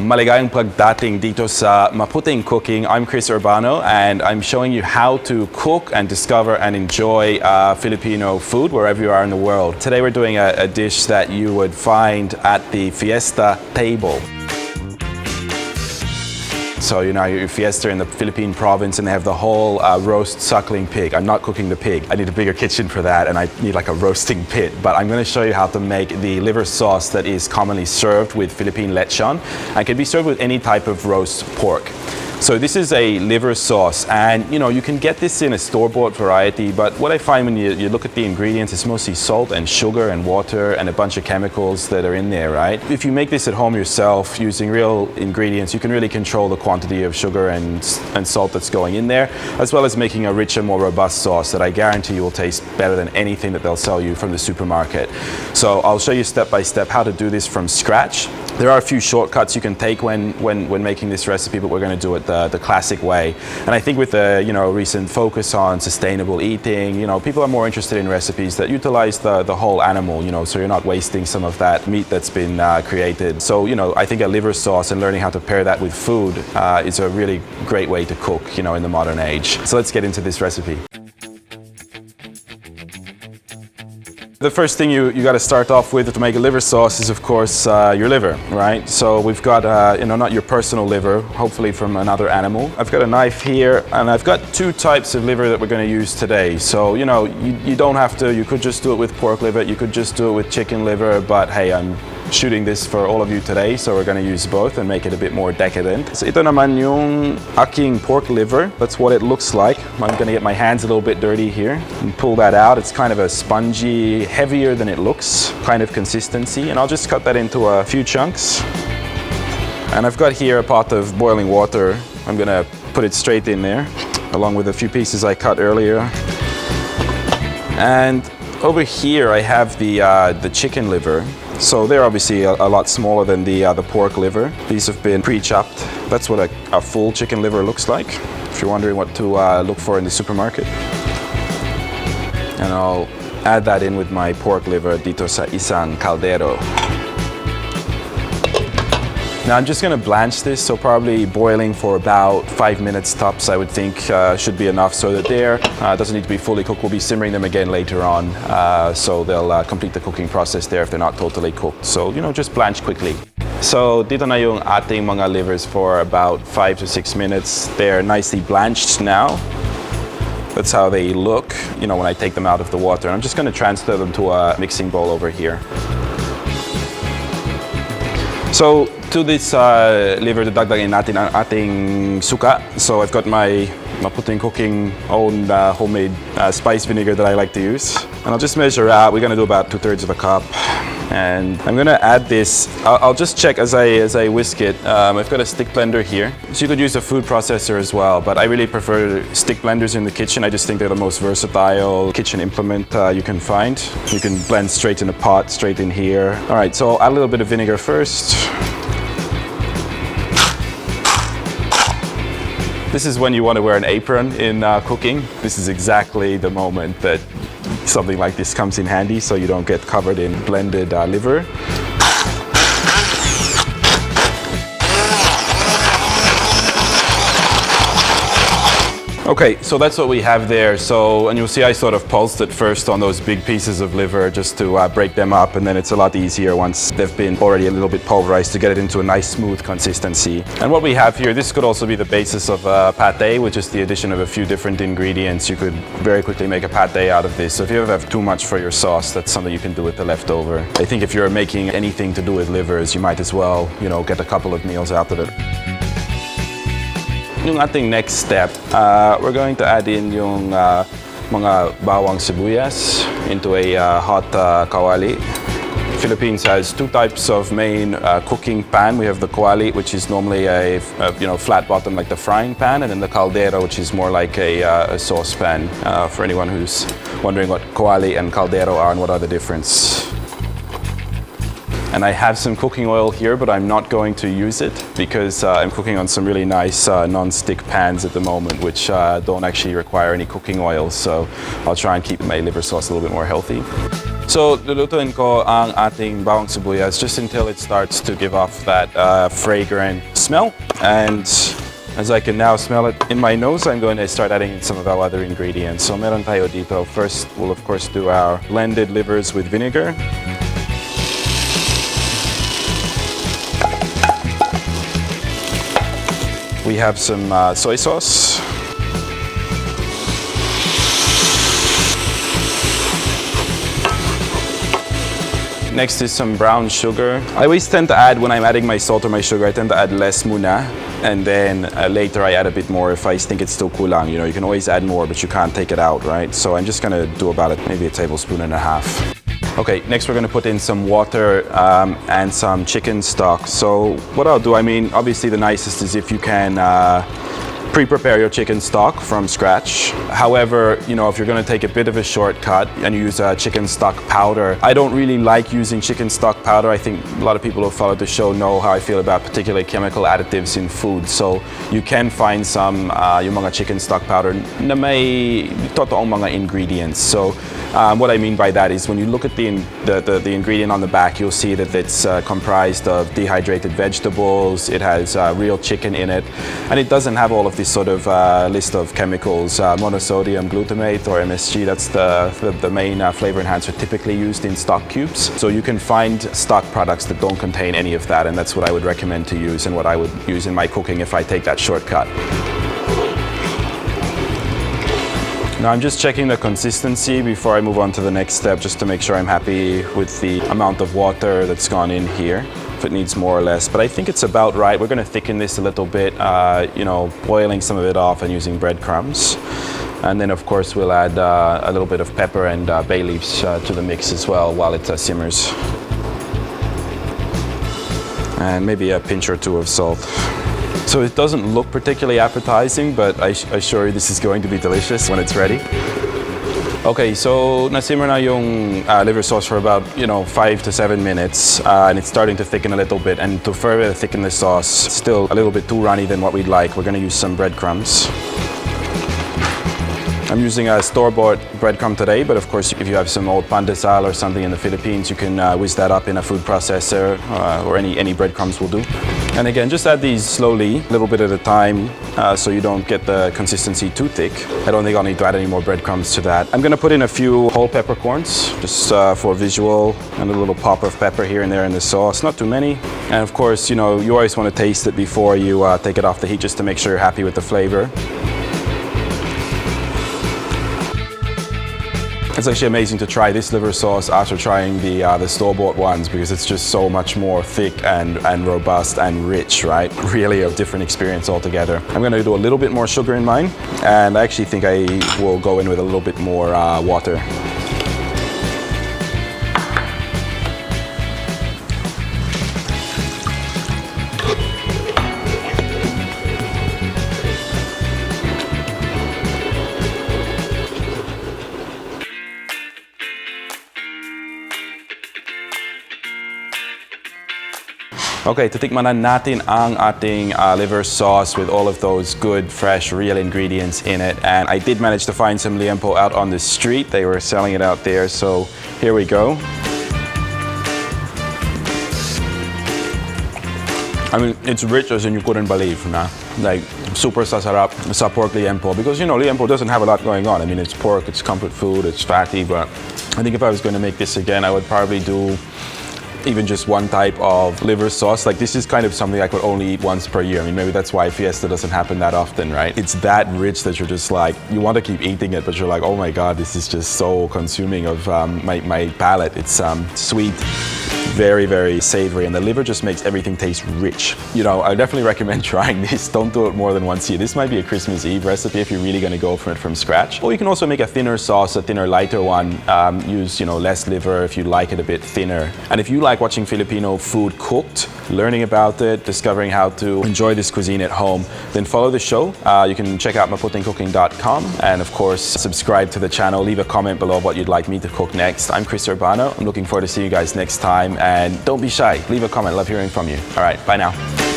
Maligayang pagdating dito sa Maputing Cooking. I'm Chris Urbano and I'm showing you how to cook and discover and enjoy Filipino food wherever you are in the world. Today we're doing a dish that you would find at the fiesta table. So, you know, your fiesta in the Philippine province and they have the whole roast suckling pig. I'm not cooking the pig. I need a bigger kitchen for that and I need like a roasting pit. But I'm going to show you how to make the liver sauce that is commonly served with Philippine lechon and can be served with any type of roast pork. So this is a liver sauce and you know you can get this in a store-bought variety, but what I find when you look at the ingredients, it's mostly salt and sugar and water and a bunch of chemicals that are in there, right? If you make this at home yourself using real ingredients, you can really control the quantity of sugar and salt that's going in there, as well as making a richer, more robust sauce that I guarantee you will taste better than anything that they'll sell you from the supermarket. So I'll show you step by step how to do this from scratch. There are a few shortcuts you can take when making this recipe, but we're going to do it the classic way. And I think with the recent focus on sustainable eating, people are more interested in recipes that utilize the whole animal, so you're not wasting some of that meat that's been created. So I think a liver sauce and learning how to pair that with food is a really great way to cook, in the modern age. So let's get into this recipe. The first thing you got to start off with to make a liver sauce is, of course, your liver, right? So we've got, not your personal liver, hopefully from another animal. I've got a knife here, and I've got two types of liver that we're going to use today. So, you don't have to, you could just do it with pork liver, you could just do it with chicken liver, but hey, I'm shooting this for all of you today, so we're going to use both and make it a bit more decadent. So ito naman yung aking pork liver. That's what it looks like. I'm going to get my hands a little bit dirty here and pull that out. It's kind of a spongy, heavier than it looks kind of consistency, and I'll just cut that into a few chunks. And I've got here a pot of boiling water. I'm going to put it straight in there along with a few pieces I cut earlier. And over here I have the chicken liver. So they're obviously a lot smaller than the pork liver. These have been pre-chopped. That's what a full chicken liver looks like, if you're wondering what to look for in the supermarket. And I'll add that in with my pork liver dito sa isang caldero. Now I'm just going to blanch this, so probably boiling for about 5 minutes tops, I would think should be enough, so that doesn't need to be fully cooked. We'll be simmering them again later on, so they'll complete the cooking process there if they're not totally cooked. So, just blanch quickly. So dito na yung ating mga livers for about 5 to 6 minutes. They're nicely blanched now. That's how they look, when I take them out of the water. And I'm just going to transfer them to a mixing bowl over here. So to this liver, dadagdagan natin ang ating suka. So I've got my Maputing Cooking own homemade spice vinegar that I like to use. And I'll just measure out. We're going to do about 2/3 of a cup. And I'm going to add this. I'll just check as I whisk it. I've got a stick blender here. So you could use a food processor as well, but I really prefer stick blenders in the kitchen. I just think they're the most versatile kitchen implement you can find. You can blend straight in a pot, straight in here. All right, so I'll add a little bit of vinegar first. This is when you want to wear an apron in cooking. This is exactly the moment that something like this comes in handy, so you don't get covered in blended liver. Okay, so that's what we have there. So, and you'll see I sort of pulsed it first on those big pieces of liver just to break them up, and then it's a lot easier once they've been already a little bit pulverized to get it into a nice smooth consistency. And what we have here, this could also be the basis of pate, with just the addition of a few different ingredients. You could very quickly make a pate out of this. So if you ever have too much for your sauce, that's something you can do with the leftover. I think if you're making anything to do with livers, you might as well, get a couple of meals out of it. Yung ating next step, we're going to add in yung mga bawang sibuyas into a hot kawali. Philippines has two types of main cooking pan. We have the kawali, which is normally a flat bottom like the frying pan, and then the caldera, which is more like a saucepan. For anyone who's wondering what kawali and caldero are and what are the difference. And I have some cooking oil here, but I'm not going to use it because I'm cooking on some really nice non-stick pans at the moment, which don't actually require any cooking oil. So I'll try and keep my liver sauce a little bit more healthy. So lulutuin ko ang ating bawang sibuyas just until it starts to give off that fragrant smell. And as I can now smell it in my nose, I'm going to start adding some of our other ingredients. So meron tayo dito. First, we'll of course do our blended livers with vinegar. We have some soy sauce. Next is some brown sugar. I always tend to add, when I'm adding my salt or my sugar, I tend to add less muna. And then later I add a bit more if I think it's still kulang. You know, you can always add more, but you can't take it out, right? So I'm just gonna do about maybe a tablespoon and a half. Okay, next we're gonna put in some water and some chicken stock. So what I'll do, I mean, obviously the nicest is if you can pre-prepare your chicken stock from scratch. However, you know, if you're gonna take a bit of a shortcut and use chicken stock powder, I don't really like using chicken stock powder. I think a lot of people who follow the show know how I feel about particular chemical additives in food. So you can find some yung mga chicken stock powder na may totoong mga ingredients. So what I mean by that is when you look at the ingredient on the back, you'll see that it's comprised of dehydrated vegetables, it has real chicken in it, and it doesn't have all of this sort of list of chemicals, monosodium glutamate or MSG. That's the main flavor enhancer typically used in stock cubes. So you can find stock products that don't contain any of that, and that's what I would recommend to use and what I would use in my cooking if I take that shortcut. Now I'm just checking the consistency before I move on to the next step, just to make sure I'm happy with the amount of water that's gone in here, if it needs more or less. But I think it's about right. We're gonna thicken this a little bit, you know, boiling some of it off and using breadcrumbs. And then of course we'll add a little bit of pepper and bay leaves to the mix as well while it simmers. And maybe a pinch or two of salt. So it doesn't look particularly appetizing, but I assure you this is going to be delicious when it's ready. Okay, so nasimmer na yung liver sauce for about 5 to 7 minutes, and it's starting to thicken a little bit. And to further thicken the sauce, still a little bit too runny than what we'd like, we're going to use some breadcrumbs. I'm using a store-bought breadcrumb today, but of course if you have some old pandesal or something in the Philippines, you can whiz that up in a food processor, or any breadcrumbs will do. And again, just add these slowly, a little bit at a time, so you don't get the consistency too thick. I don't think I'll need to add any more breadcrumbs to that. I'm gonna put in a few whole peppercorns, just for visual, and a little pop of pepper here and there in the sauce, not too many. And of course, you always want to taste it before you take it off the heat, just to make sure you're happy with the flavor. It's actually amazing to try this liver sauce after trying the store-bought ones, because it's just so much more thick and robust and rich, right? Really a different experience altogether. I'm going to do a little bit more sugar in mine, and I actually think I will go in with a little bit more water. Okay, titikman na natin ang ating liver sauce with all of those good, fresh, real ingredients in it. And I did manage to find some liempo out on the street. They were selling it out there, so here we go. I mean, it's rich as in you couldn't believe, nah? Like, super sasarap sa pork liempo, because liempo doesn't have a lot going on. I mean, it's pork, it's comfort food, it's fatty, but I think if I was going to make this again, I would probably do even just one type of liver sauce. Like, this is kind of something I could only eat once per year. I mean, maybe that's why Fiesta doesn't happen that often, right? It's that rich that you're just like, you want to keep eating it, but you're like, oh my God, this is just so consuming of my palate. It's sweet, very, very savory, and the liver just makes everything taste rich. I definitely recommend trying this. Don't do it more than once a year. This might be a Christmas Eve recipe if you're really going to go for it from scratch. Or you can also make a thinner sauce, a thinner, lighter one. Use, less liver if you like it a bit thinner. And if you like like watching Filipino food cooked, learning about it, discovering how to enjoy this cuisine at home, then follow the show. You can check out maputingcooking.com and of course subscribe to the channel. Leave a comment below what you'd like me to cook next. I'm Chris Urbano. I'm looking forward to seeing you guys next time, and don't be shy. Leave a comment. Love hearing from you. All right, bye now.